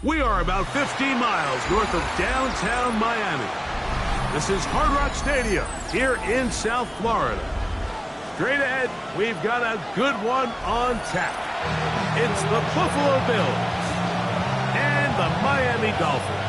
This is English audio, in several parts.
We are about 15 miles north of downtown Miami. This is Hard Rock Stadium here in South Florida. Straight ahead, we've got a good one on tap. It's the Buffalo Bills and the Miami Dolphins.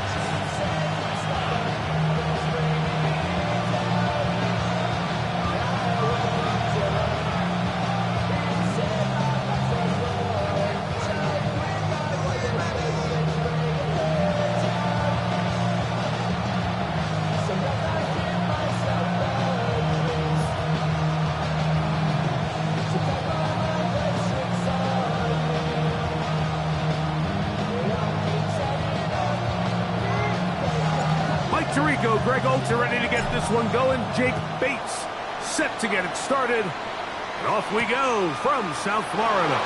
Greg Olds are ready to get this one going. Jake Bates set to get it started. And off we go from South Florida.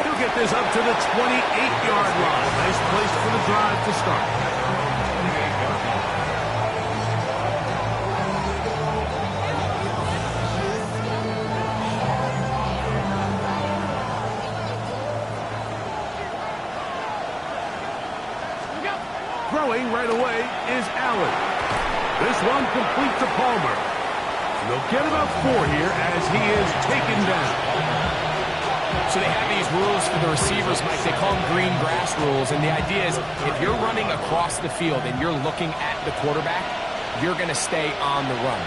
He'll get this up to the 28-yard line. Nice place for the drive to start. Throwing right away is Allen. This one complete to Palmer. They'll get about 4 here as he is taken down. So they have these rules for the receivers, Mike. They call them green grass rules. And the idea is if you're running across the field and you're looking at the quarterback, you're going to stay on the run.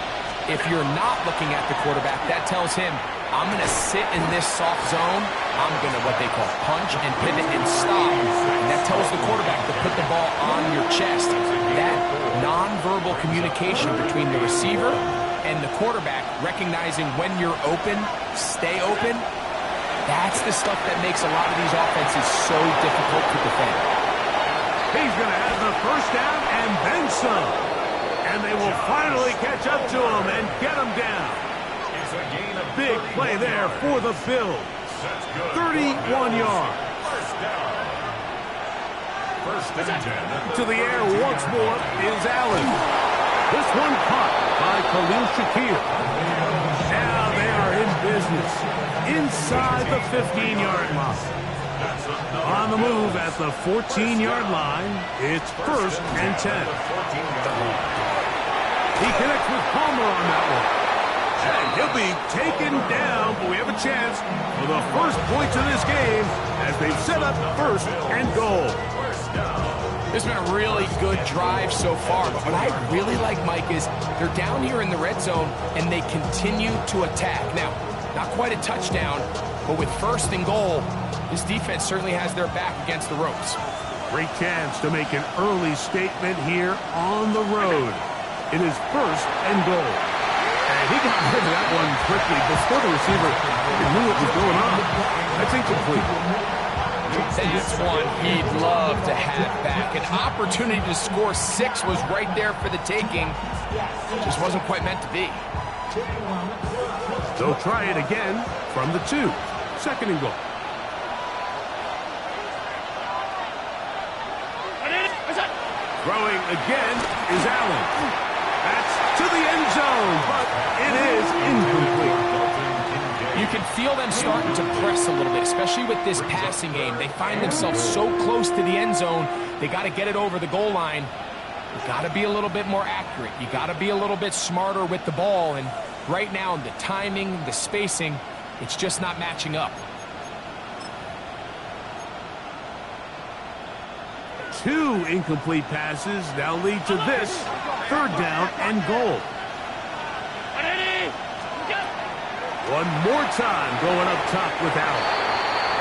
If you're not looking at the quarterback, that tells him, I'm going to sit in this soft zone. I'm going to what they call punch and pivot and stop. And that tells the quarterback to put the ball on your chest. That nonverbal communication between the receiver and the quarterback, recognizing when you're open, stay open, that's the stuff that makes a lot of these offenses so difficult to defend. He's going to have the first down and then some. And they will finally catch up to him and get him down. Big play there for the Bills. 31 yards. To the air once more is Allen. This one caught by Khalil Shakir. Now they are in business inside the 15-yard line. On the move at the 14-yard line, it's 1st and 10. He connects with Palmer on that one. And he'll be taken down, but we have a chance for the first points of this game as they've set up 1st and goal. This has been a really good drive so far, but what I really like, Mike, is they're down here in the red zone and they continue to attack. Now, not quite a touchdown, but with 1st and goal, this defense certainly has their back against the ropes. Great chance to make an early statement here on the road. It is 1st and goal. And he got rid of that one quickly before the receiver knew what was going on. That's incomplete. That's one he'd love to have back. An opportunity to score 6 was right there for the taking. Just wasn't quite meant to be. They'll try it again from the 2. 2nd and goal. Throwing again is Allen. That's to the end zone, but it is incomplete. You can feel them starting to press a little bit, especially with this passing game. They find themselves so close to the end zone, they got to get it over the goal line. You got to be a little bit more accurate. You got to be a little bit smarter with the ball. And right now, the timing, the spacing, it's just not matching up. 2 incomplete passes now lead to this 3rd down and goal. One more time going up top with Allen.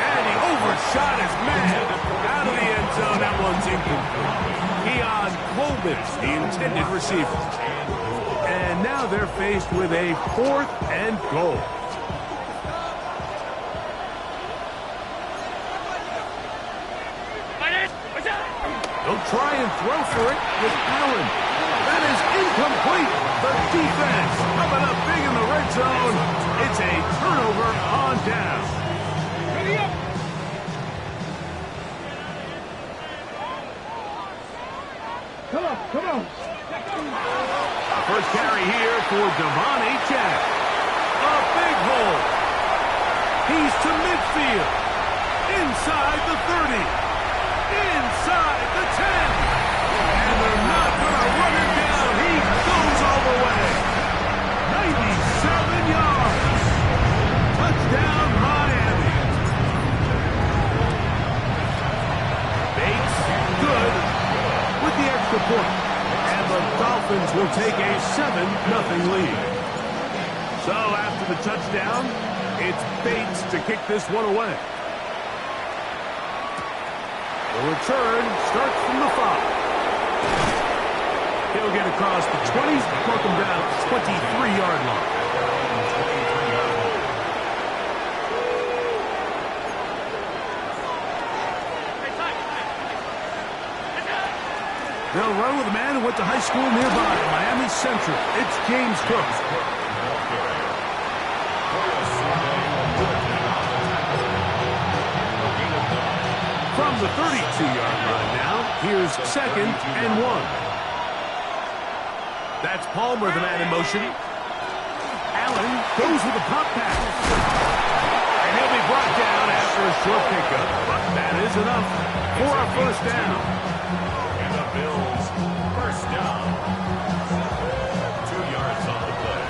And he overshot his man out of the end zone. That one's incomplete. Keon Coleman's the intended receiver. And now they're faced with a 4th and goal. They'll try and throw for it with Allen. That is incomplete. The defense coming up big in the red zone. It's a turnover on down. Come on. The first carry here for Devon Achane. A big hole. He's to midfield. inside the 30, inside the 10, and they're not going to run him down. He goes all the way. 97 yards. Touchdown, Miami. Bates, good, with the extra point. And the Dolphins will take a 7-0 lead. So after the touchdown, it's Bates to kick this one away. The return starts from the 5. He'll get across the 20, broke him down at the 23-yard line. They'll run with a man who went to high school nearby, Miami Central. It's James Cook. From the 32-yard line now, here's 2nd and 1. That's Palmer, the man in motion. Allen goes with a pop pass. And he'll be brought down after a short pickup. But that is enough for a first down. And the Bills, first down. 2 yards on the play.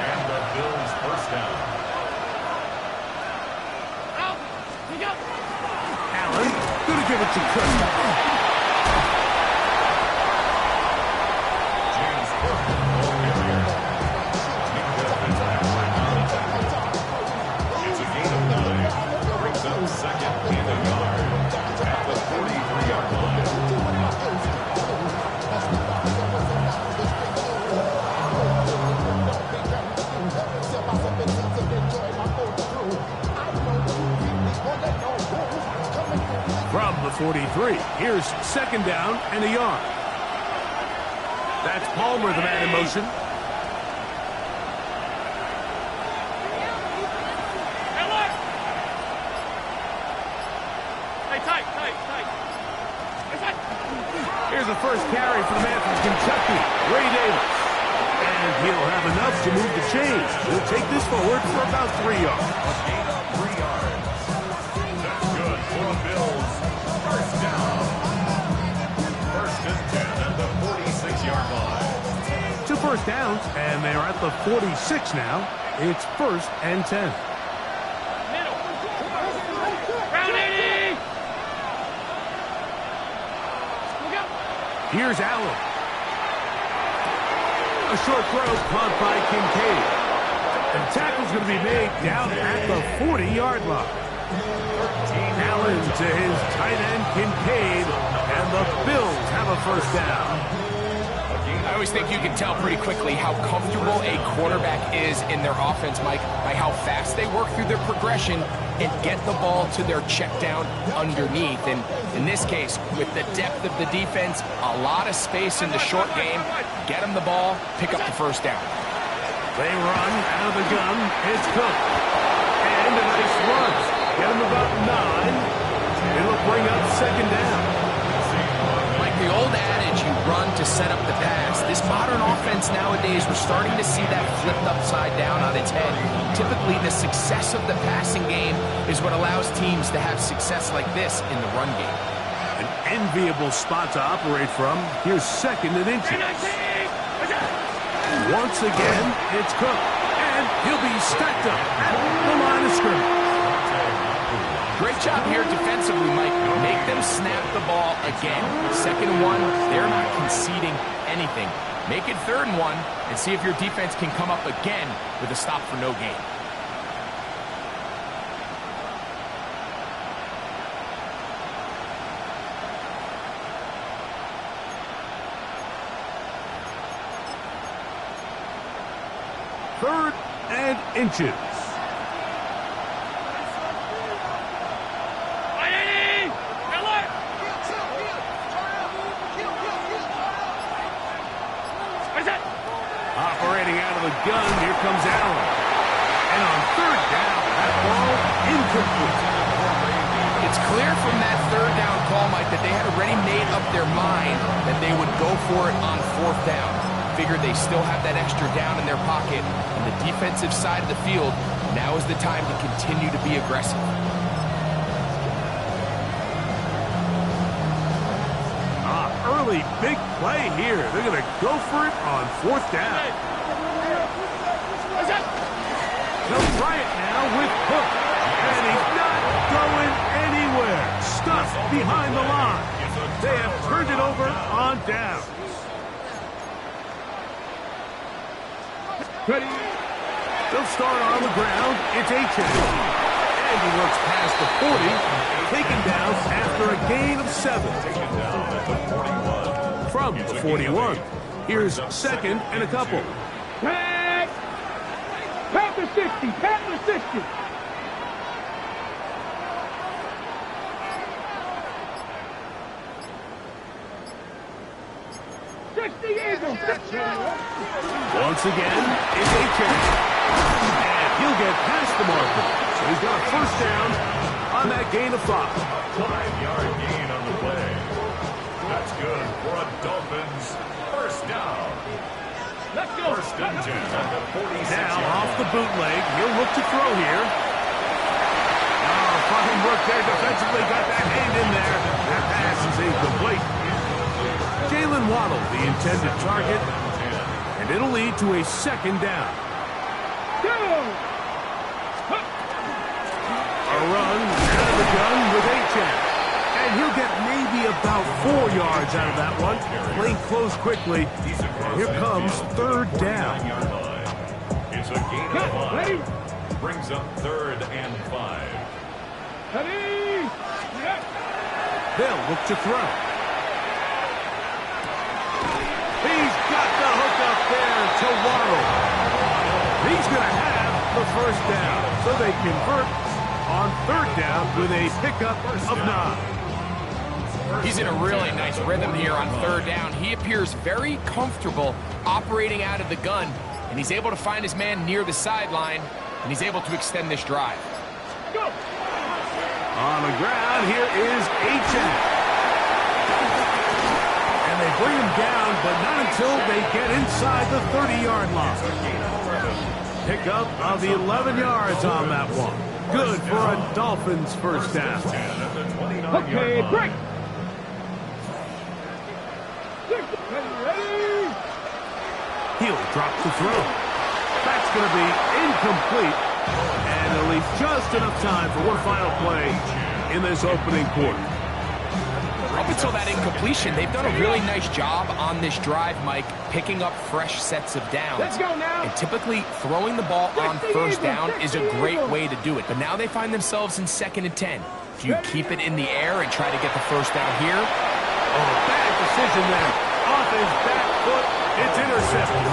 And the Bills, first down. Allen, gonna give it to Cook. James Cook, ball carrier. It's a gain of 9. Brings up 2nd and a yard at the 43-yard line. From the 43, here's 2nd down and a yard. That's Palmer, the man in motion. Here's the first carry for the man from Kentucky, Ray Davis. And he'll have enough to move the chains. He'll take this forward for about 3 yards. A gain of 3 yards. That's good for the Bills. First down. 1st and 10 at the 46-yard line. 2 first downs, and they're at the 46 now. It's 1st and 10. Here's Allen. A short throw caught by Kincaid. And the tackle's going to be made down at the 40-yard line. Allen to his tight end, Kincaid, and the Bills have a first down. I always think you can tell pretty quickly how comfortable a quarterback is in their offense, Mike, by how fast they work through their progression and get the ball to their check down underneath. And in this case, with the depth of the defense, a lot of space in the short game, get them the ball, pick up the first down. They run out of the gun. It's Cook. And a nice run. Get him about 9. It'll bring up 2nd down. Like the old adage, you run to set up the pass. This modern offense nowadays, we're starting to see that flipped upside down on its head. Typically, the success of the passing game is what allows teams to have success like this in the run game. An enviable spot to operate from. Here's 2nd and inches. Once again, it's Cook. And he'll be stacked up at the line of scrimmage. Great job here defensively, Mike. Make them snap the ball again. 2nd and 1, they're not conceding anything. Make it 3rd and 1 and see if your defense can come up again with a stop for no gain. Third and inches. Operating out of the gun, here comes Allen. And on 3rd down, that ball incomplete. It's clear from that 3rd down call, Mike, that they had already made up their mind that they would go for it on 4th down. Figured they still have that extra down in their pocket. On the defensive side of the field, now is the time to continue to be aggressive. really big play here. They're going to go for it on 4th down. They'll try it now with Cook. And he's not going anywhere. Stuck behind the line. They have turned it over on downs. Ready? They'll start on the ground. It's H.N. And he looks past the 40. Taken down after a gain of 7. Taken down at the 41. From the 41. Here's 2nd and a couple. Pat the 60. Pat the 60. Once again, it's H.N. And he'll get past the marker. So he's got a 1st down on that gain of 5. 5-yard gain on the play. That's good for a Dolphins 1st down. Let's go. 1st and 10 at the 46. Now off the bootleg, he'll look to throw here. Oh, fine work there defensively, got that hand in there. That pass is incomplete. Jalen Waddle, the intended target, and it'll lead to a 2nd down. A run out of the gun with H.N. And he'll get maybe about 4 yards out of that one. Playing close quickly. And here comes 3rd down. It's a gain of 5. Brings up 3rd and 5. They'll look to throw. He's got the hook up there to Waddle. He's going to have the 1st down. So they convert on 3rd down with a pickup of 9. He's in a really nice rhythm here on 3rd down. He appears very comfortable operating out of the gun, and he's able to find his man near the sideline, and he's able to extend this drive. Go. On the ground, here is H.N. And they bring him down, but not until they get inside the 30-yard line. Pickup of the 11 yards on that one. Good for a Dolphins 1st down. Okay, break. He'll drop the throw. That's going to be incomplete. And they'll leave just enough time for one final play in this opening quarter. Up until that incompletion, they've done a really nice job on this drive, Mike, picking up fresh sets of downs. Let's go now. And typically, throwing the ball on 1st down is a great way to do it. But now they find themselves in 2nd and 10. Do you keep it in the air and try to get the 1st down here? Oh, bad decision there. Off his back foot, it's intercepted.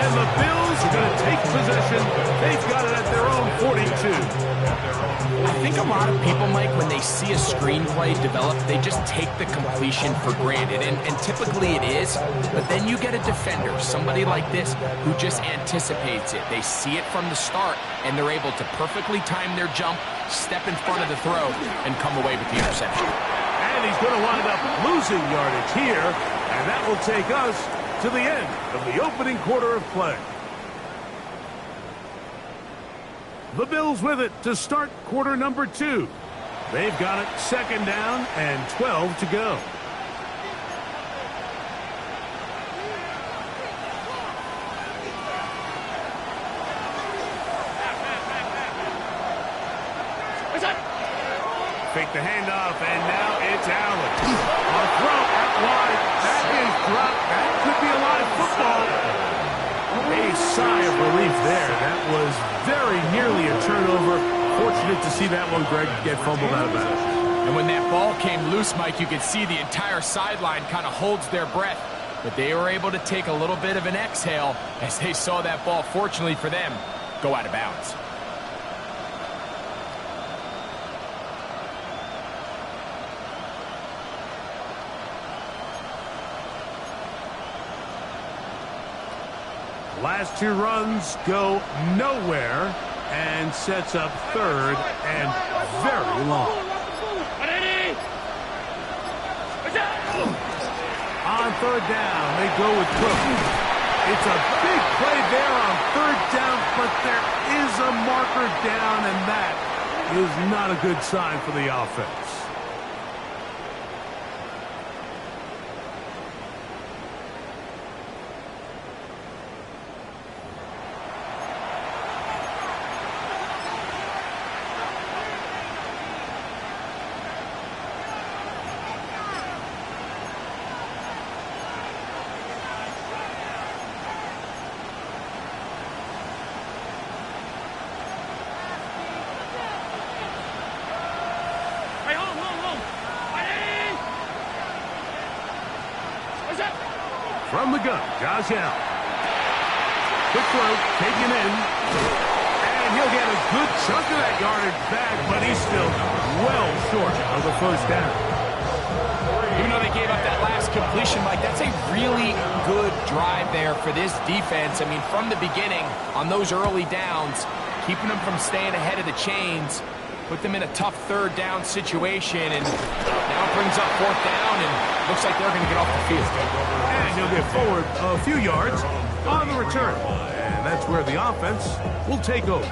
And the Bills are going to take possession. They've got it at their own 42. I think a lot of people, Mike, when they see a screenplay develop, they just take the completion for granted. And typically it is, but then you get a defender, somebody like this, who just anticipates it. They see it from the start, and they're able to perfectly time their jump, step in front of the throw, and come away with the interception. And he's going to wind up losing yardage here, and that will take us to the end of the opening quarter of play. The Bills with it to start quarter number 2. They've got it 2nd down and 12 to go. Fake the handoff, and now it's Allen. On throw out wide. That is dropped. That could be a live football. A sigh of relief there. That was very nearly a turnover. Fortunate to see that one, Greg, get fumbled out of bounds. And when that ball came loose, Mike, you could see the entire sideline kind of holds their breath. But they were able to take a little bit of an exhale as they saw that ball, fortunately for them, go out of bounds. Last 2 runs go nowhere and sets up 3rd and very long. On 3rd down, they go with Cook. It's a big play there on 3rd down, but there is a marker down, and that is not a good sign for the offense. From the gun, Josh Allen. Quick throw, taken in. And he'll get a good chunk of that yardage back, but he's still well short of the first down. Even though they gave up that last completion, Mike, that's a really good drive there for this defense. I mean, from the beginning, on those early downs, keeping them from staying ahead of the chains, put them in a tough third down situation, and now it brings up fourth down, and looks like they're going to get off the field. And he'll get forward a few yards on the return. And that's where the offense will take over.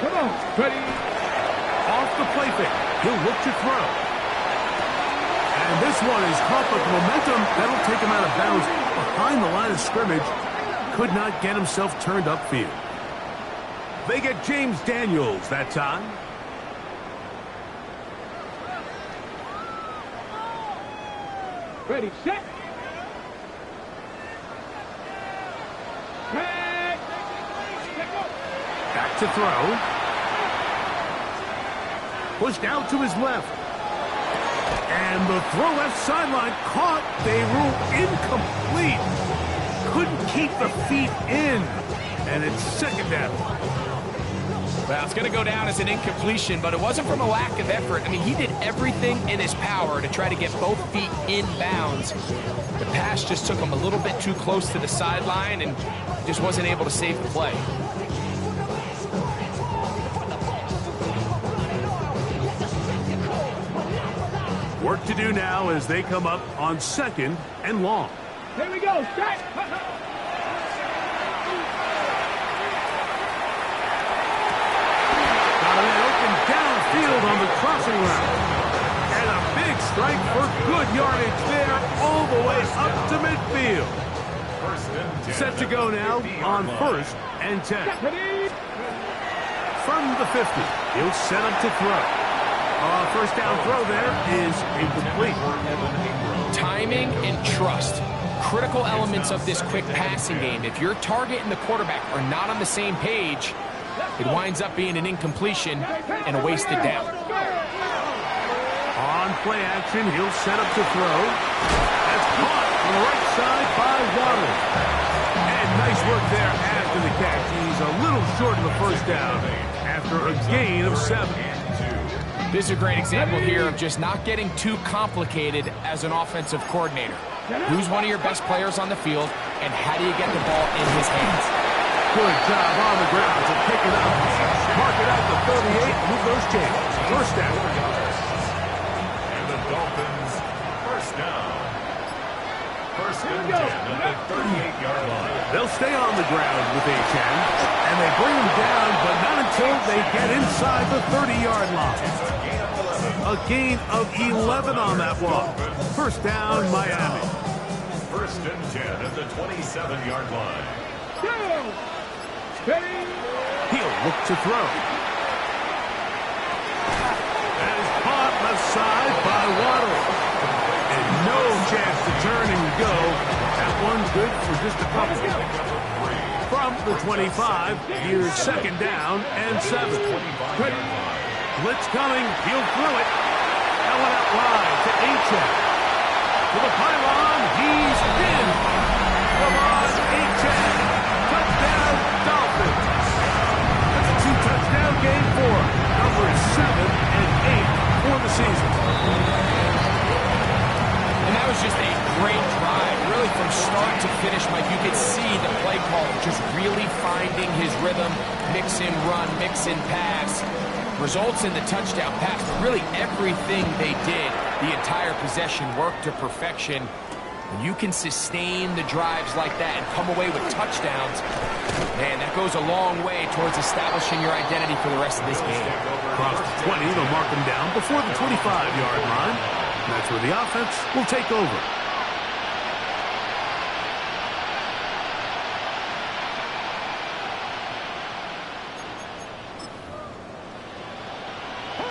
Come on. Ready. Off the play fake. He'll look to throw. And this one is caught, but the momentum, that'll take him out of bounds behind the line of scrimmage. Could not get himself turned upfield. They get James Daniels that time. Ready, set. Back to throw. Pushed out to his left. And the throw left sideline caught. They rule incomplete. Couldn't keep the feet in. And it's second down. Well, it's going to go down as an incompletion, but it wasn't from a lack of effort. I mean, he did everything in his power to try to get both feet in bounds. The pass just took him a little bit too close to the sideline and just wasn't able to save the play. Work to do now as they come up on second and long. Here we go. Set. Downfield on the crossing route. And a big strike for good yardage there all the way up to midfield. Set to go now on 1st and 10. From the 50, he'll set up to throw. First down throw there is incomplete. Timing and trust. Critical elements of this quick passing game. If your target and the quarterback are not on the same page, it winds up being an incompletion and a wasted down. On play action, he'll set up to throw. That's caught on the right side by Waddle. And nice work there after the catch. He's a little short of the first down after a gain of 7. This is a great example here of just not getting too complicated as an offensive coordinator. Who's one of your best players on the field, and how do you get the ball in his hands? Good job on the ground to pick it up. Mark it out to 38. Move those chains. First down. And the Dolphins, first down. First and 10 at the 38-yard line. They'll stay on the ground with Achane, and they bring him down, but not until they get inside the 30-yard line. A gain of 11 on that walk. First down, Miami. First and 10 at the 27-yard line. He'll look to throw. That is caught left side by Waddle. And no chance to turn and go. That one's good for just a couple. From the 25, here's second down and 7. Blitz coming. He'll throw it. That one out wide to Achane. To the pylon. He's in. Come on, Achane. Touchdown, Dolphins. That's a 2-touchdown game for number 7 and 8 for the season. And that was just a great drive. Really from start to finish, Mike, you could see the play caller just really finding his rhythm. Mix and run, mix and pass. Results in the touchdown pass, but really everything they did, the entire possession worked to perfection. When you can sustain the drives like that and come away with touchdowns, man, that goes a long way towards establishing your identity for the rest of this game. Across the 20, they'll mark them down before the 25-yard line. And that's where the offense will take over.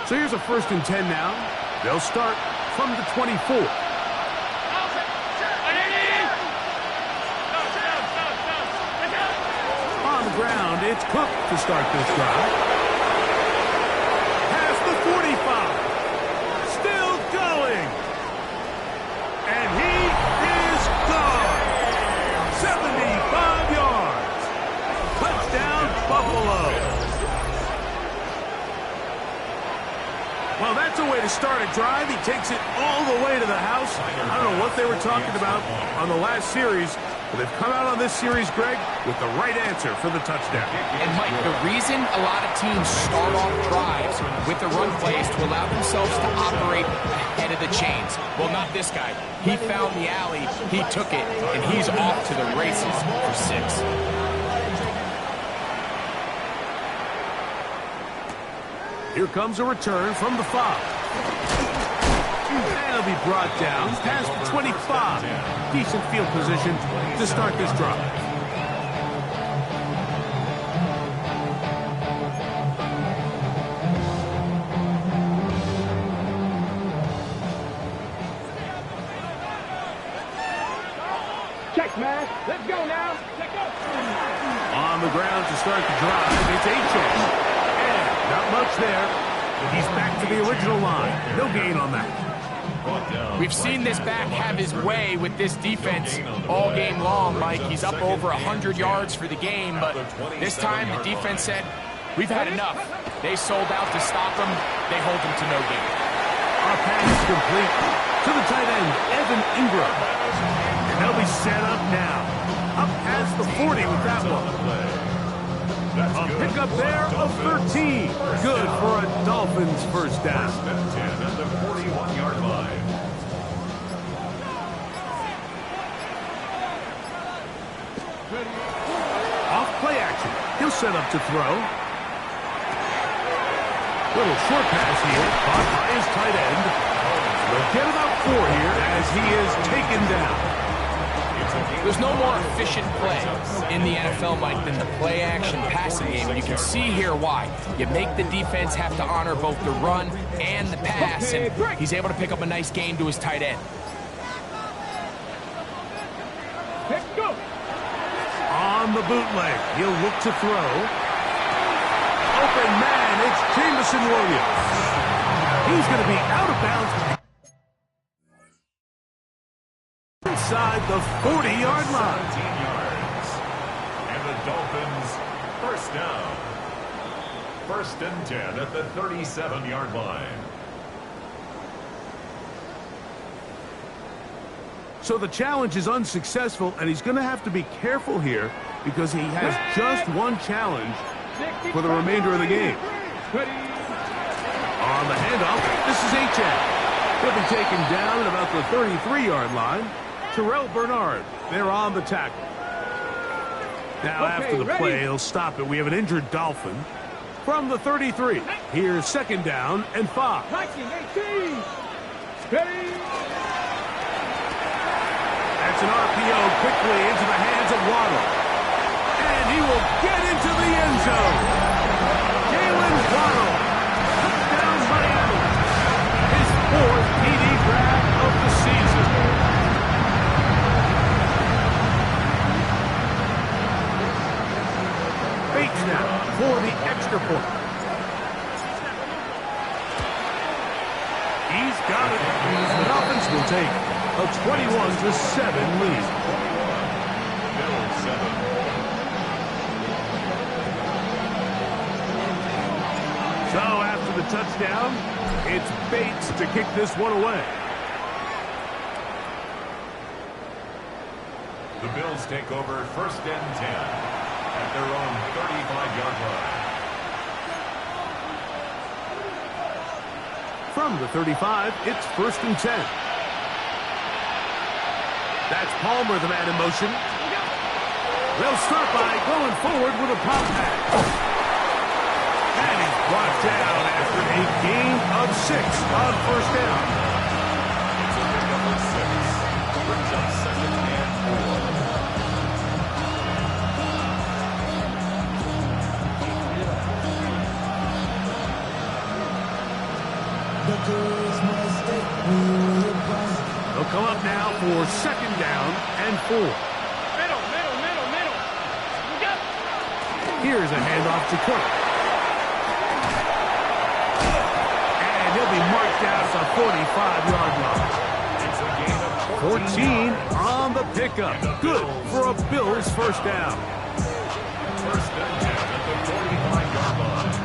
So here's a 1st and 10 now. They'll start from the 24. On the ground, gets cooked to start this drive. Past the 45. Still going. And he is gone. 75 yards. Touchdown, Buffalo. Well, that's a way to start a drive. He takes it all the way to the house. I don't know what they were talking about on the last series, but they've come out on this series, Greg, with the right answer for the touchdown. And, Mike, the reason a lot of teams start off drives with the run plays to allow themselves to operate ahead of the chains. Well, not this guy. He found the alley, he took it, and he's off to the races for 6. Here comes a return from the 5. And he'll be brought down past the 25. Decent field position to start this drive. Check, man. Let's go now. Let's go. On the ground to start the drive, it's H.A. Not much there. He's back to the original line. No gain on that. We've seen this back have his way with this defense all game long, Mike. He's up over 100 yards for the game, but this time the defense said, we've had enough. They sold out to stop him. They hold him to no gain. Our pass is complete to the tight end, Evan Ingram. And they'll be set up now. Up past the 40 with that one. A pickup there of 13. Good for a Dolphins first down. 10 at the 41-yard line. Off play action. He'll set up to throw. Little short pass here. Caught by his tight end. They'll get about 4 here as he is taken down. There's no more efficient play in the NFL, Mike, than the play-action passing game. You can see here why. You make the defense have to honor both the run and the pass, and he's able to pick up a nice gain to his tight end. Let's go. On the bootleg, he'll look to throw. Open man, it's Jameson Williams. He's going to be out of bounds. Inside the 40-yard line. 17 yards. And the Dolphins first down. 1st and 10 at the 37-yard line. So the challenge is unsuccessful, and he's going to have to be careful here because he has just one challenge for the remainder of the game. On the handoff, this is H.A. He'll be taken down at about the 33-yard line. Terrell Bernard, they're on the tackle. Now after the play, he'll stop it. We have an injured Dolphin. From the 33, here's 2nd down and 5. 19, 18. Ready. That's an RPO quickly into the hands of Waddle. And he will get into the end zone. Jalen Waddle. Touchdown Miami. His 4th TD grab of the season. Bates now for the extra point. He's got it. The Dolphins will take a 21-7 lead. Bills 7. So after the touchdown, it's Bates to kick this one away. The Bills take over 1st and 10 at their own 35-yard line. From the 35, it's 1st and 10. That's Palmer, the man in motion. They'll start by going forward with a pop pass. And he's brought down after a gain of 6 on 1st down. It's a pickup of 6. Brings up 2nd and 4. They'll come up now for 2nd down and 4. Middle. Here's a handoff to Cook. And he'll be marked down at the 45-yard line. 14 on the pickup. Good for a Bills first down. First and 10 at the 45-yard line.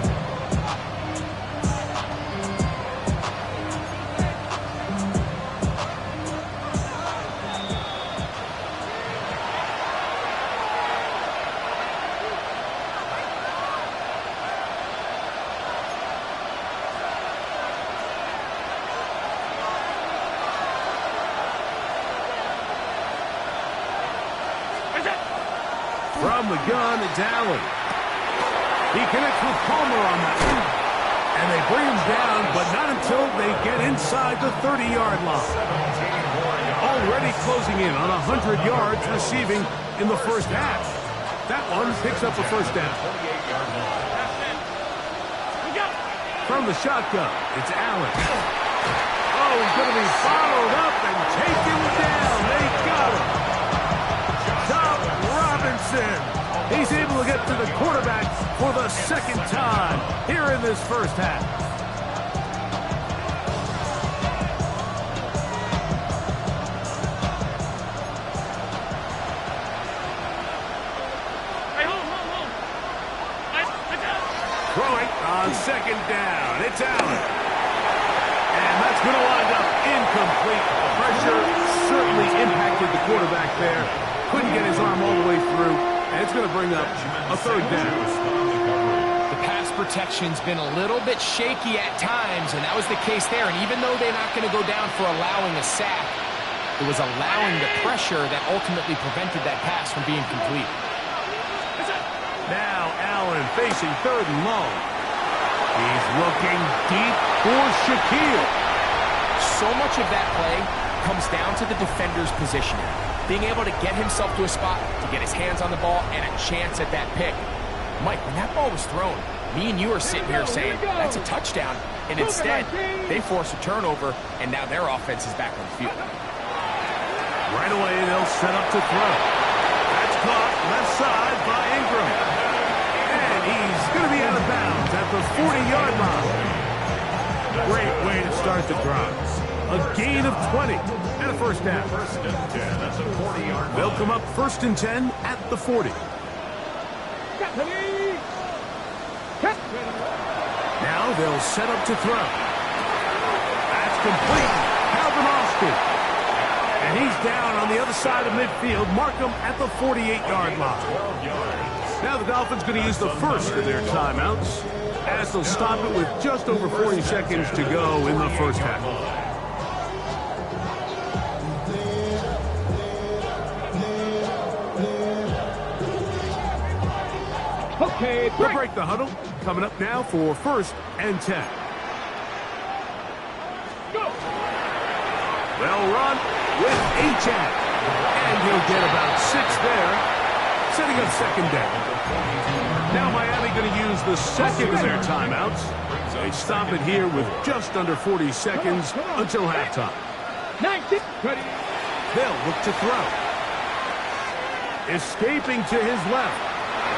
From the gun, it's Allen. He connects with Palmer on that one. And they bring him down, but not until they get inside the 30-yard line. Already closing in on 100 yards receiving in the first half. That one picks up a first down. From the shotgun, it's Allen. Oh, he's going to be followed up and taken down. They got him. He's able to get to the quarterback for the second time here in this first half. Throwing on second down. It's Allen. And that's going to wind up incomplete. Pressure certainly impacted the quarterback there. Couldn't get his arm all the way through, and it's going to bring up a third down. The pass protection's been a little bit shaky at times, and that was the case there. And even though they're not going to go down for allowing a sack, it was allowing the pressure that ultimately prevented that pass from being complete. Now Allen facing third and long. He's looking deep for Shaquille. So much of that play comes down to the defender's positioning. Being able to get himself to a spot, to get his hands on the ball, and a chance at that pick. Mike, when that ball was thrown, me and you are sitting here saying, that's a touchdown. And instead, they force a turnover, and now their offense is back on the field. Right away, they'll set up to throw. That's caught left side by Ingram. And he's going to be out of bounds at the 40-yard line. Great way to start the drive. A gain of 20 and a first down. First and 10 at the 40-yard line. They'll come up first and 10 at the 40. Now they'll set up to throw. That's complete. Calvin Austin. And he's down on the other side of midfield. Mark him at the 48-yard line. Now the Dolphins going to use the first of their timeouts as they'll stop it with just over 40 seconds to go in the first half. Okay, We'll break the huddle. Coming up now for first and 10. Go. They'll run with H-Jack. And he'll get about 6 there, setting up second down. Now Miami going to use the second of their timeouts. They stop it here with just under 40 seconds until halftime. 19. Ready. They'll look to throw. Escaping to his left.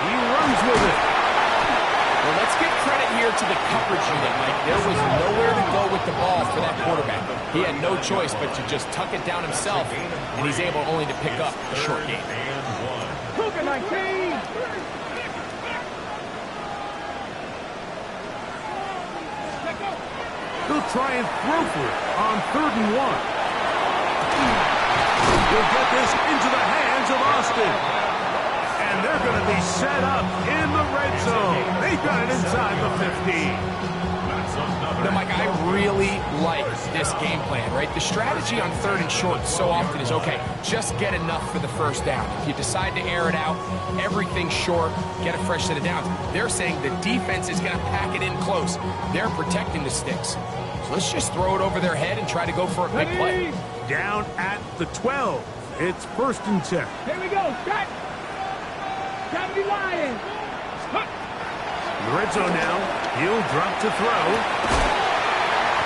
He runs with it. Well, let's give credit here to the coverage unit, Mike. There was nowhere to go with the ball for that quarterback. He had no choice but to just tuck it down himself, and he's able only to pick up a short gain. Cougar 19. He'll try and throw for it on 3rd and 1. He'll get this into the hands of Austin. And they're going to be set up in the red zone. They got it inside the 15. Now, Mike, I really like this game plan, right? The strategy on 3rd and short so often is, okay, just get enough for the first down. If you decide to air it out, everything short, get a fresh set of downs. They're saying the defense is going to pack it in close. They're protecting the sticks. So let's just throw it over their head and try to go for a big play. Down at the 12. It's first and 10. Here we go. Start. Time to be lying. In the red zone now. He'll drop to throw.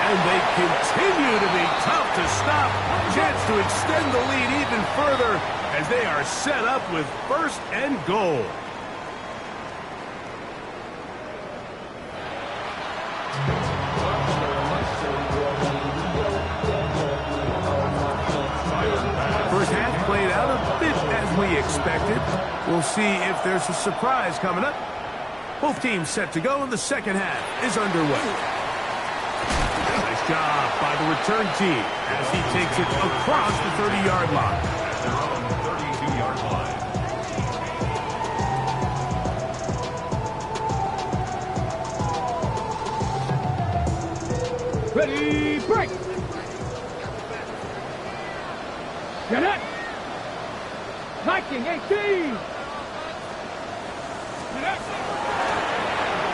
And they continue to be tough to stop. Chance to extend the lead even further as they are set up with first and goal. expected. We'll see if there's a surprise coming up. Both teams set to go, and the second half is underway. Nice job by the return team as he takes it across the 30-yard line. At their own 32-yard line. Ready, break! Get it! Hiking 18!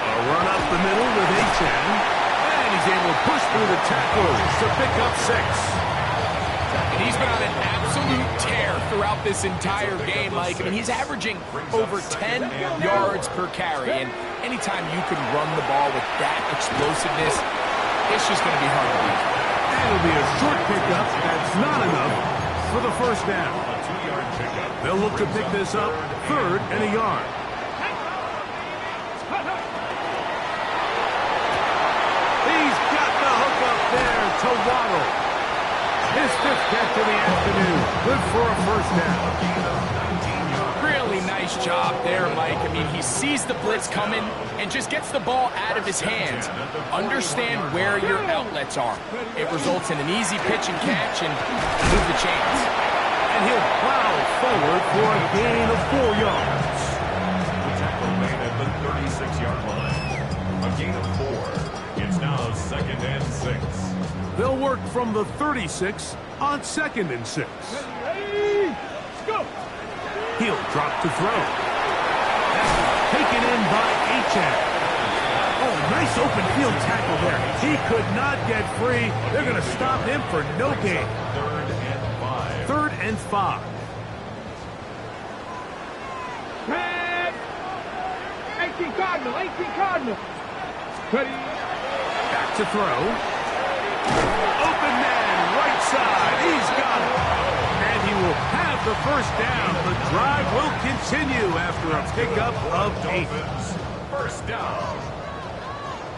A run up the middle with Achan, and he's able to push through the tackles to pick up 6. And he's been on an absolute tear throughout this entire game, Mike. I mean, he's averaging over 10 yards per carry, and anytime you can run the ball with that explosiveness, it's just going to be hard to beat. It'll be a short pickup. That's not enough for the first down. A 2-yard pickup. They'll look to pick this up 3rd and a yard. He's got the hook up there to Waddle. His 5th catch of the afternoon. Good for a first down. Really nice job there, Mike. I mean, he sees the blitz coming and just gets the ball out of his hands. Understand where your outlets are. It results in an easy pitch and catch and move the chains. And he'll plow forward for a gain of 4 yards. The tackle made at the 36-yard line. A gain of 4. It's now 2nd and 6. They'll work from the 36 on 2nd and 6. Ready, go! He'll drop to throw. Taken in by Achan. Oh, nice open field tackle there. He could not get free. They're going to stop him for no gain. 3rd and 5. 3rd and 5. Head! 18 Cardinal, 18 Cardinal! Ready, Back to throw. Open man, right side. He's got it. And he will have the first down. The drive will continue after a pickup of 8. Dolphins. First down.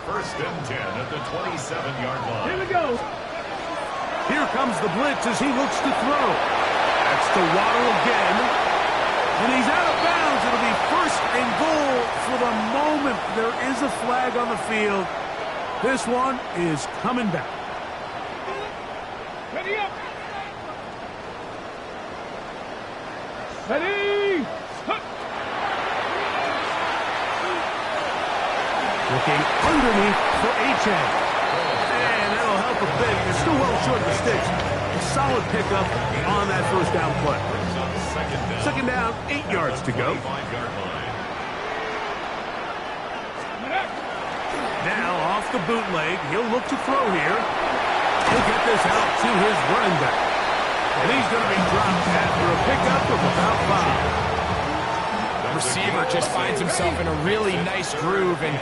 1st and 10 at the 27-yard line. here we go! Here comes the blitz as he looks to throw. That's to Waddle again. And he's out of bounds. It'll be 1st and goal for the moment. There is a flag on the field. This one is coming back. Ready up! Ready! Hup. Looking underneath for Achan. And that'll help a bit. They're still well short of the sticks. A solid pickup on that first down play. Second down, 8 yards to go. 5-yard line. Now off the bootleg. He'll look to throw here. He'll get this out to his running back. And he's going to be dropped after a pickup of about 5. The receiver just finds himself in a really nice groove, and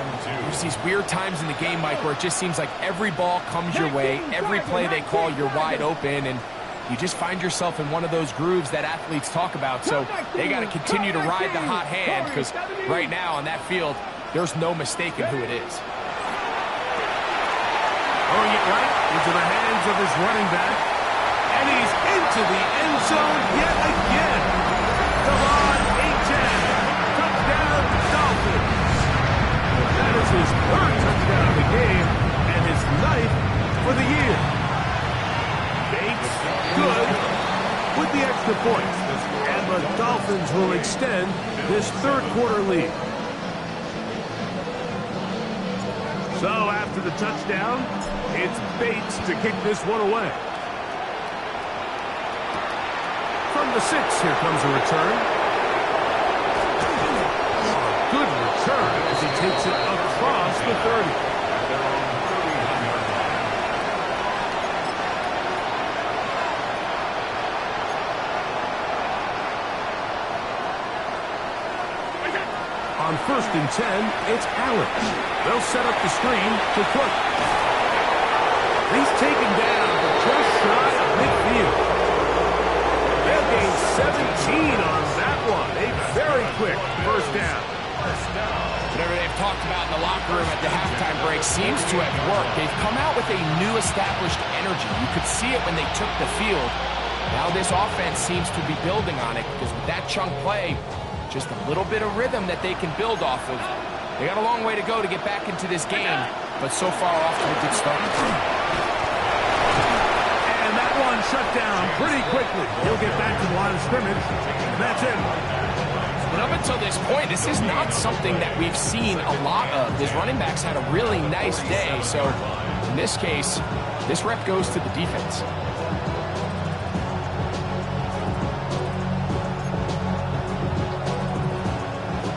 there's these weird times in the game, Mike, where it just seems like every ball comes your way, every play they call, you're wide open, and you just find yourself in one of those grooves that athletes talk about. So they got to continue to ride the hot hand, because right now on that field, there's no mistaking who it is. Throwing it right into the hands of his running back. And he's into the end zone yet again. Devon Achan. Touchdown, Dolphins. That is his 3rd touchdown of the game and his 9th for the year. Bates, good with the extra point. And the Dolphins will extend this 3rd quarter lead. So after the touchdown, it's Bates to kick this one away. From the 6, here comes a return. A good return as he takes it across the 30. On 1st and 10, it's Allen. They'll set up the screen to Cook. He's taken down, but just shy of midfield. They'll gain 17 on that one. A very quick first down. Whatever they've talked about in the locker room at the halftime break seems to have worked. They've come out with a new established energy. You could see it when they took the field. Now this offense seems to be building on it because with that chunk play, just a little bit of rhythm that they can build off of. They got a long way to go to get back into this game, but so far off to a good start. And that one shut down pretty quickly. He'll get back to the line of scrimmage, and that's it. But up until this point, this is not something that we've seen a lot of. His running backs had a really nice day, so in this case, this rep goes to the defense.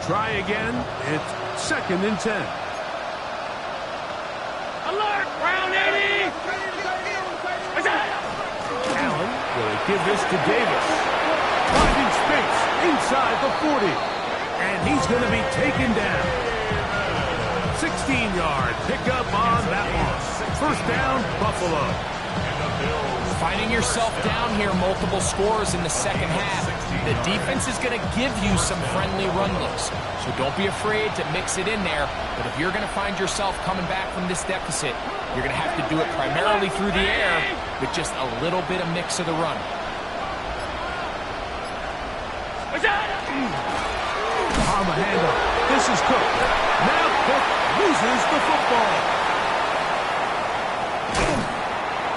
Try again. It's 2nd and 10. Alert! Round 80! Allen will give this to Davis. Finding space inside the 40. And he's going to be taken down. 16-yard pickup on that one. First down, Buffalo. Finding yourself down here, multiple scores in the second half. The defense is going to give you some friendly run looks, so don't be afraid to mix it in there. But if you're going to find yourself coming back from this deficit, you're going to have to do it primarily through the air with just a little bit of mix of the run. On the handoff. This is Cook. Now Cook loses the football.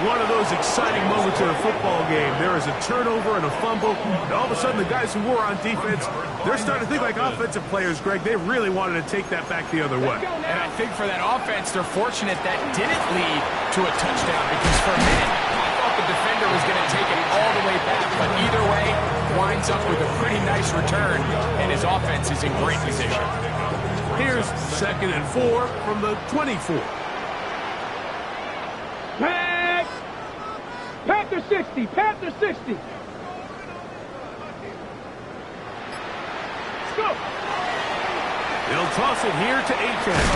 One of those exciting moments in a football game. There is a turnover and a fumble, and all of a sudden the guys who were on defense, they're starting to think like offensive players, Greg. They really wanted to take that back the other way. And I think for that offense, they're fortunate that didn't lead to a touchdown, because for a minute, I thought the defender was going to take it all the way back, but either way, winds up with a pretty nice return, and his offense is in great position. Here's 2nd and 4 from the 24. Panther 60! Panther 60! Let's go! They'll toss it here to H.N.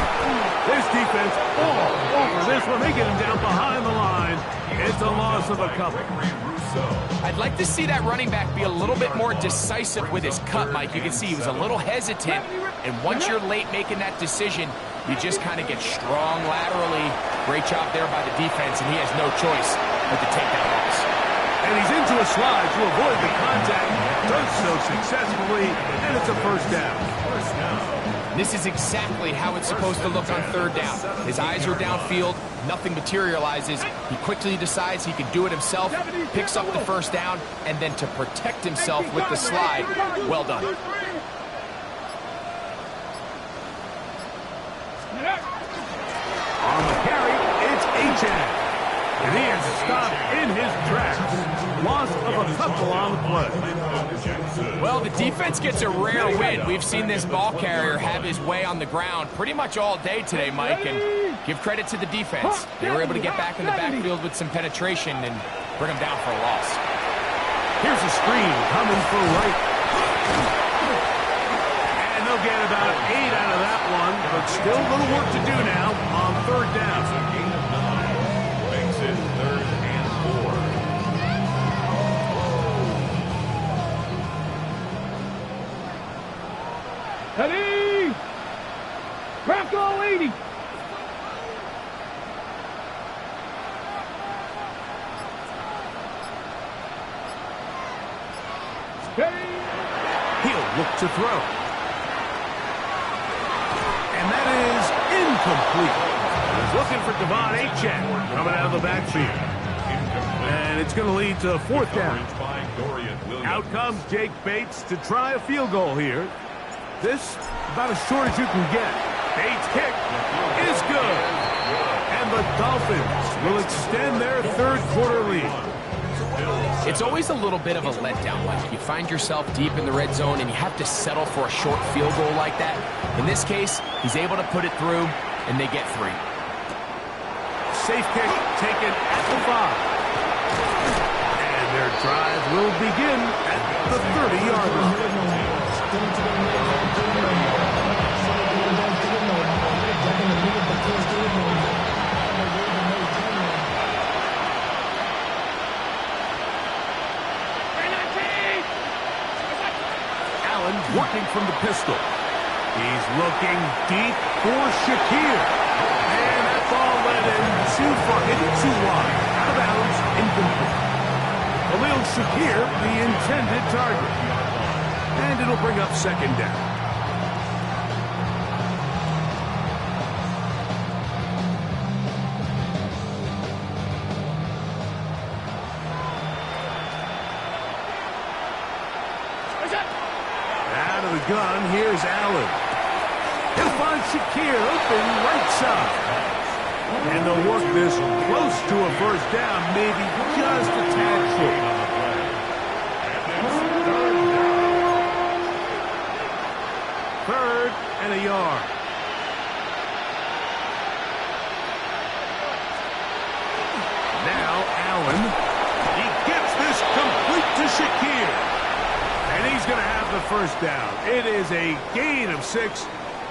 This defense all over this one. They get him down behind the line. It's a loss of a couple. I'd like to see that running back be a little bit more decisive with his cut, Mike. You can see he was a little hesitant, and once you're late making that decision, you just kind of get strong laterally. Great job there by the defense, and he has no choice but to take that loss. And he's into a slide to avoid the contact. Does so successfully, and it's a first down. This is exactly how it's supposed to look on third down. His eyes are downfield, nothing materializes. He quickly decides he can do it himself, picks up the first down, and then to protect himself with the slide, well done. On the carry, it's H.N. And he is stopped in his tracks. Loss of a couple on the play. Well, the defense gets a rare win. We've seen this ball carrier have his way on the ground pretty much all day today, Mike, and give credit to the defense. They were able to get back in the backfield with some penetration and bring them down for a loss. Here's a screen coming for Wright. And they'll get about 8 out of that one, but still a little work to do now on third down. Makes it 3rd and 4. Ready! Bronco 80! He'll look to throw. And that is incomplete. He's looking for Devon Achane coming out of the backfield. And it's going to lead to 4th down. Out comes Jake Bates to try a field goal here. This about as short as you can get. Bates' kick is good. And the Dolphins will extend their 3rd quarter lead. It's always a little bit of a letdown, Mike. You find yourself deep in the red zone and you have to settle for a short field goal like that. In this case, he's able to put it through, and they get 3. Safe kick taken at the 5. And their drive will begin at the 30-yard line. Allen working from the pistol. He's looking deep for Shakir. And that ball went in too far, hit it too wide. Out of bounds, incomplete. Khalil Shakir the intended target. And it'll bring up second down. Out of the gun, here's Allen. He'll find Shakir open right side. And they'll work this close to a first down, maybe just a tad short. Third and a yard. Now Allen. He gets this complete to Shakir. And he's going to have the first down. It is a gain of 6.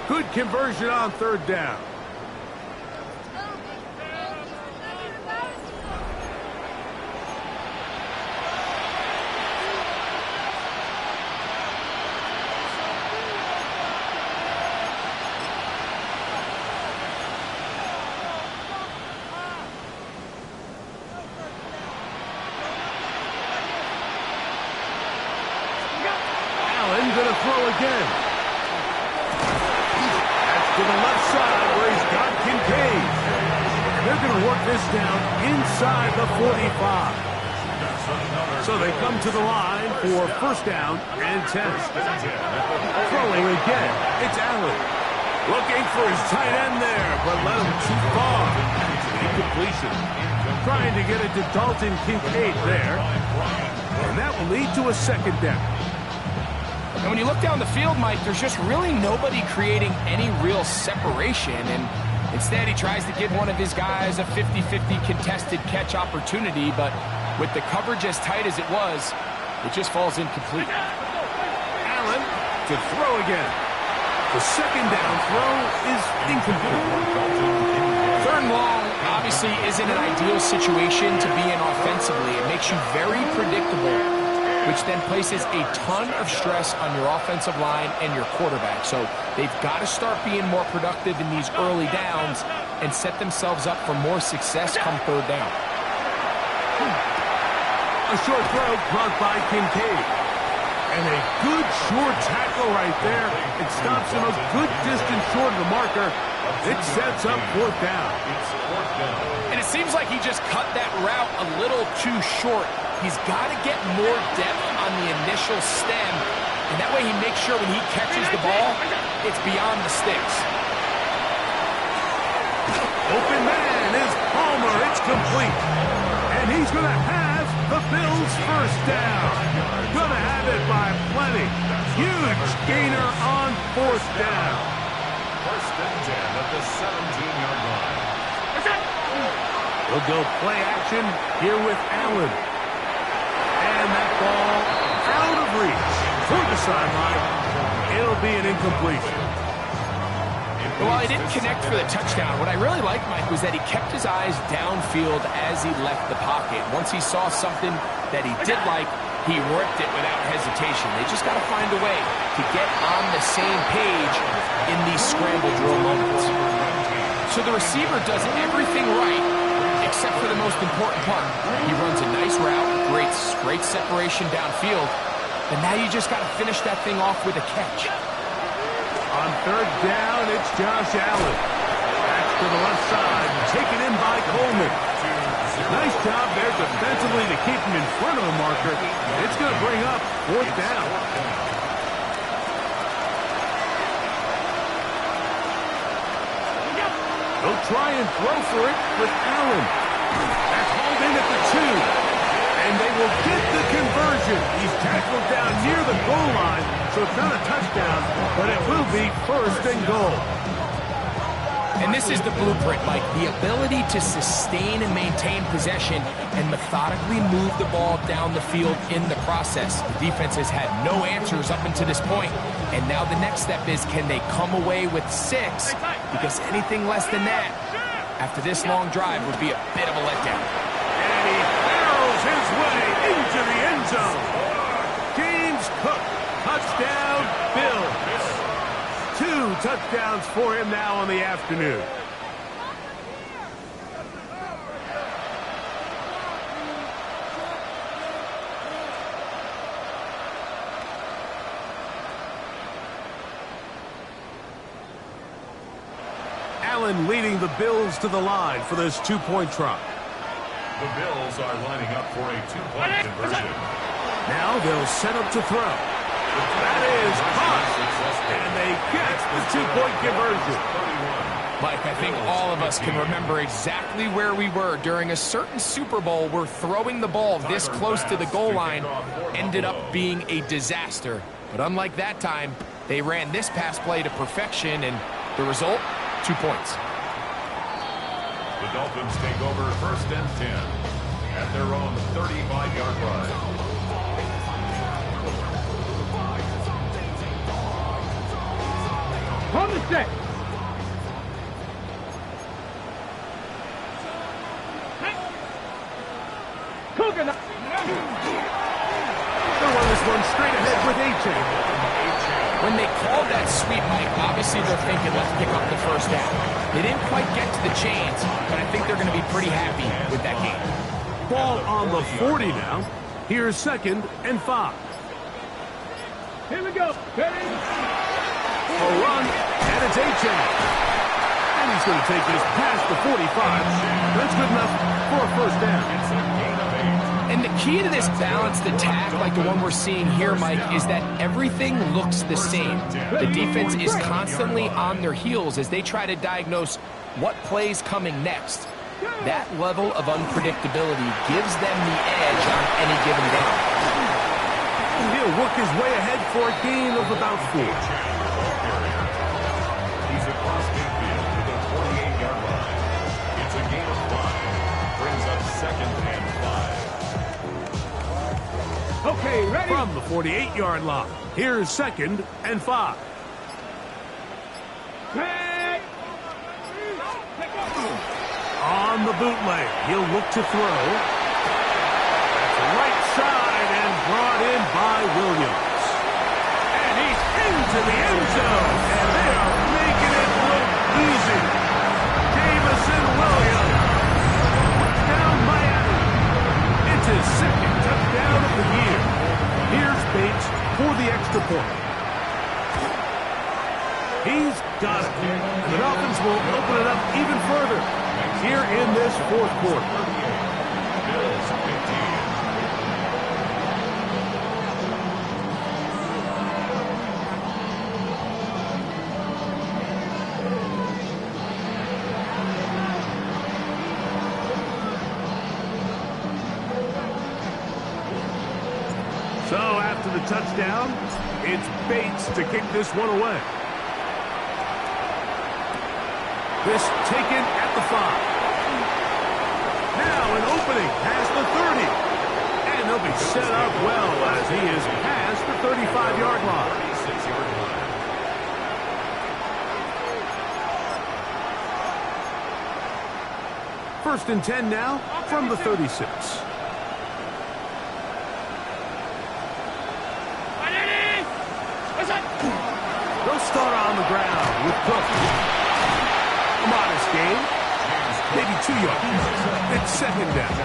Good conversion on third down. Going to throw again. That's to the left side where he's got Kincaid. They're going to work this down inside the 45. So they come to the line for first down and 10. Throwing again. It's Allen. Looking for his tight end there, but let him too far. Incompletion. Trying to get it to Dalton Kincaid there. And that will lead to a second down. And when you look down the field, Mike, there's just really nobody creating any real separation. And instead, he tries to give one of his guys a 50-50 contested catch opportunity. But with the coverage as tight as it was, it just falls incomplete. Allen to throw again. The second down throw is incomplete. Third and long obviously isn't an ideal situation to be in offensively. It makes you very predictable, which then places a ton of stress on your offensive line and your quarterback. So they've got to start being more productive in these early downs and set themselves up for more success come third down. A short throw caught by Kincaid. And a good short tackle right there. It stops him a good distance short of the marker. It sets up fourth down. And it seems like he just cut that route a little too short. He's got to get more depth on the initial stem, and that way he makes sure when he catches the ball, it's beyond the sticks. Open man is Palmer. It's complete. And he's going to have the Bills' first down. Going to have it by plenty. Huge gainer on fourth down. First and 10 at the 17-yard line. We'll go play action here with Allen. And that ball out of reach toward the sideline. It'll be an incompletion. While he didn't connect for the touchdown, what I really liked, Mike, was that he kept his eyes downfield as he left the pocket. Once he saw something that he did like, he ripped it without hesitation. They just got to find a way to get on the same page in these scramble drill moments. So the receiver does everything right, except for the most important part. He runs a nice route, great separation downfield, and now you just got to finish that thing off with a catch. On third down, it's Josh Allen. Back to the left side, taken in by Coleman. Nice job there defensively to keep him in front of the marker. It's going to bring up fourth down. They'll try and throw for it with Allen. That's hauled in at the 2. And they will get the conversion. He's tackled down near the goal line, so it's not a touchdown, but it will be first and goal. And this is the blueprint, Mike. The ability to sustain and maintain possession and methodically move the ball down the field in the process. The defense has had no answers up until this point, and now the next step is, can they come away with 6? Because anything less than that, after this long drive, would be a bit of a letdown. And he barrels his way into the end zone. James Cook, touchdown, Bills. 2 touchdowns for him now on the afternoon. Allen leading the Bills to the line for this two-point try. The Bills are lining up for a two-point conversion. Now they'll set up to throw. That is caught. And they get the two-point conversion. Mike, I think all of us can remember exactly where we were during a certain Super Bowl where throwing the ball this close to the goal line ended up being a disaster. But unlike that time, they ran this pass play to perfection, and the result, 2 points. The Dolphins take over 1st and 10 at their own 35-yard line. On the set. Cooking up. They'll run this one straight ahead with A-Chain. When they called that sweep, Mike, obviously they're thinking, let's pick up the first down. They didn't quite get to the chains, but I think they're going to be pretty happy with that game. Ball on the 40 now. Here's 2nd and 5. Here we go. Ready? A run, and it's A-Chain. And he's going to take this past the 45. That's good enough for a first down. And the key to this balanced attack, like the one we're seeing here, Mike, is that everything looks the same. The defense is constantly on their heels as they try to diagnose what play's coming next. That level of unpredictability gives them the edge on any given down. He'll work his way ahead for a gain of about 4. He's across midfield to the 48-yard line. It's a gain of 5. Brings up 2nd and 5. Okay, ready? From the 48-yard line, here's 2nd and 5. Hey. On the bootleg, he'll look to throw. That's right side and brought in by Williams. And he's into the end zone, and they are making it look easy. Davison Williams. Down Miami. It's his 2nd touchdown of the year. Here's Bates for the extra point. He's got it. And the Dolphins will open it up even further here in this 4th quarter. Bills 15. So after the touchdown, it's Bates to kick this one away. This taken at the 5. Now an opening past the 30. And he'll be set up well as he is past the 35-yard line. 36-yard line. First and 10 now from the 36. They'll start on the ground with Cook. A modest gain. Maybe 2 yards. It's 2nd down.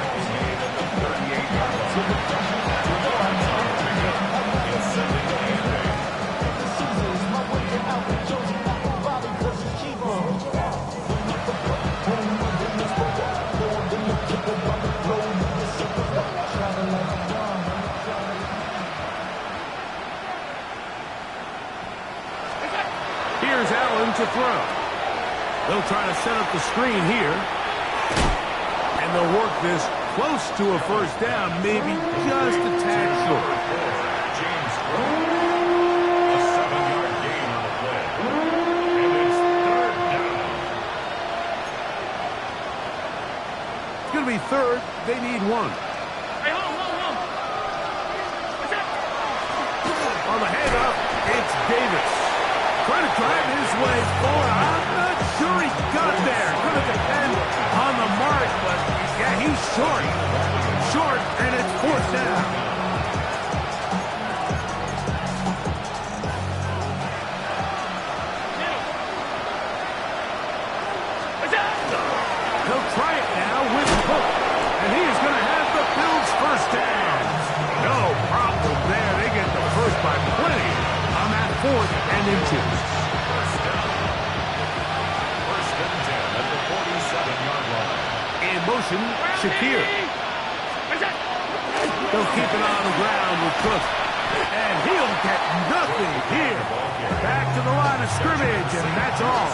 Here's Allen to throw. They'll try to set up the screen here. And they'll work this close to a first down, maybe just a tad short. James a 7-yard gain on the play. And it's 3rd down. It's going to be 3rd. They need 1. Hey, hold on. What's up? On the handoff, it's Davis. Trying to drive his way forward. I'm not sure he got there. Going to depend on the mark, but yeah, he's short. Short, and it's 4th down. He'll try it now with Cook, and he is going to have the Bills' first down. No problem there. They get the first by plenty on that 4th and inches. First down. 1st and 10. motion, Shakir. They'll keep it on the ground with Cook. And he'll get nothing here. Back to the line of scrimmage, and that's all.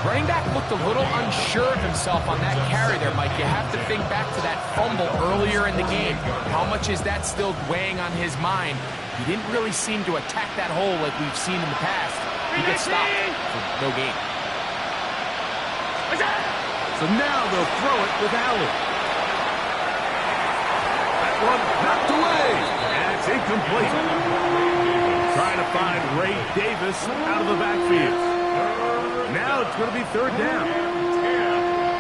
Running back looked a little unsure of himself on that carry there, Mike. You have to think back to that fumble earlier in the game. How much is that still weighing on his mind? He didn't really seem to attack that hole like we've seen in the past. He gets stopped for no gain. So now they'll throw it with Allen. That one knocked away. And it's incomplete. Trying to find Ray Davis out of the backfield. Now it's going to be third down.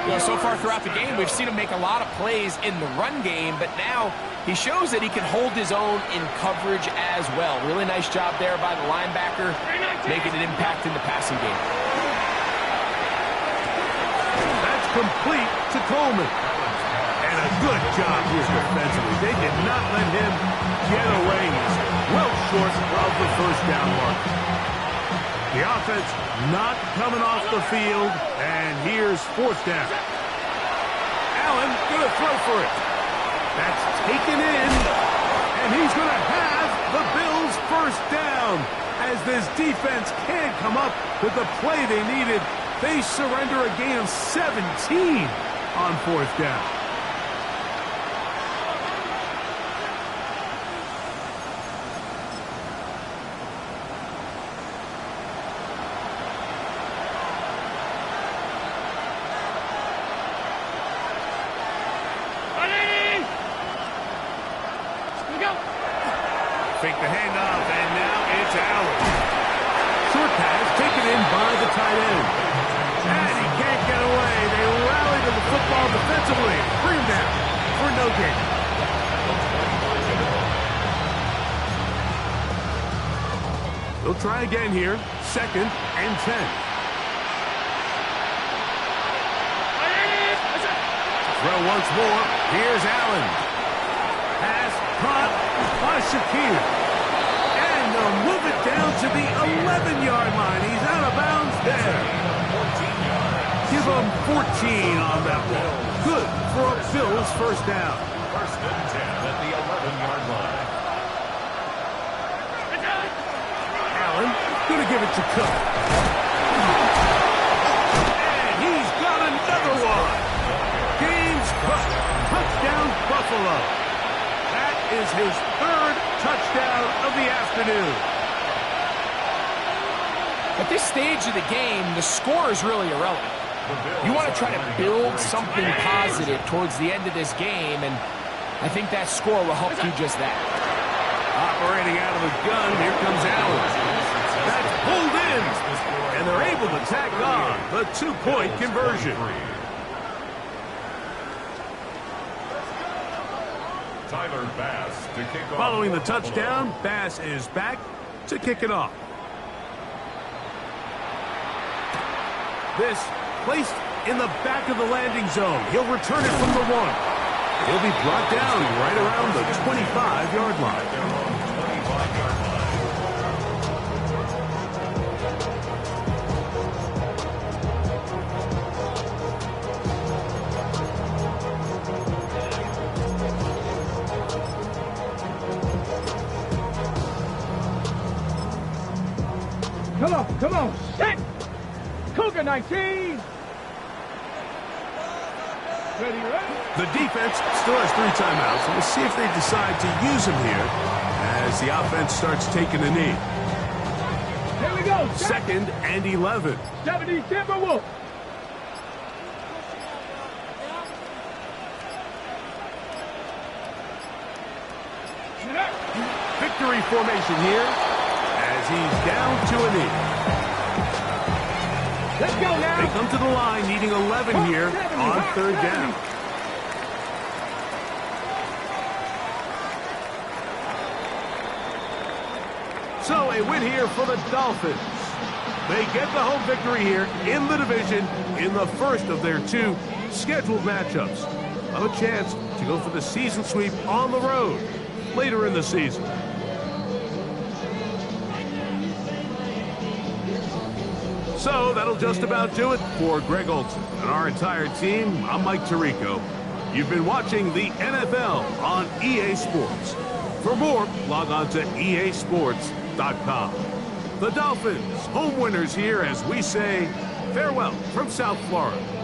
You know, so far throughout the game, we've seen him make a lot of plays in the run game, but now he shows that he can hold his own in coverage as well. Really nice job there by the linebacker, making an impact in the passing game. That's complete to Coleman. And a good job here defensively. They did not let him get away. He's well short of the first down mark. The offense not coming off the field, and here's fourth down. Allen going to throw for it. That's taken in, and he's going to have the Bills' first down. As this defense can't come up with the play they needed, they surrender a gain of 17 on fourth down. Fake the handoff, and now it's Allen. Short pass taken in by the tight end. And he can't get away. They rally to the football defensively. Bring him down for no gain. They'll try again here. 2nd and 10. Throw once more. Here's Allen. Pass caught by Shakir. And they'll move it down to the 11-yard line. He's out of bounds there. Give him 14 on that one. Good for a Bills first down. 1st and 10 at the 11-yard line. Allen going to give it to Cook. And he's got another one. James Cook. Touchdown Buffalo. That is his 3rd touchdown of the afternoon. At this stage of the game, the score is really irrelevant. You want to try to build something positive towards the end of this game, and I think that score will help do just that. Operating out of the gun, here comes Allen. That's pulled in, and they're able to tack on the 2-point conversion. Tyler Bass to kick off. Following the touchdown, Bass is back to kick it off. This placed in the back of the landing zone. He'll return it from the 1. He'll be brought down right around the 25-yard line. 25-yard line. Come on, set! Cougar 19! Ready? The defense still has 3 timeouts, and we'll see if they decide to use them here as the offense starts taking a knee. Here we go! 2nd and 11. 70 Timberwolves! Victory formation here as he's down to a knee. Let's go now! They come to the line needing 11 here on 3rd down. So a win here for the Dolphins. They get the home victory here in the division in the first of their 2 scheduled matchups. Have a chance to go for the season sweep on the road later in the season. So that'll just about do it for Greg Olson and our entire team. I'm Mike Tirico. You've been watching the NFL on EA Sports. For more, log on to easports.com. The Dolphins, home winners here as we say farewell from South Florida.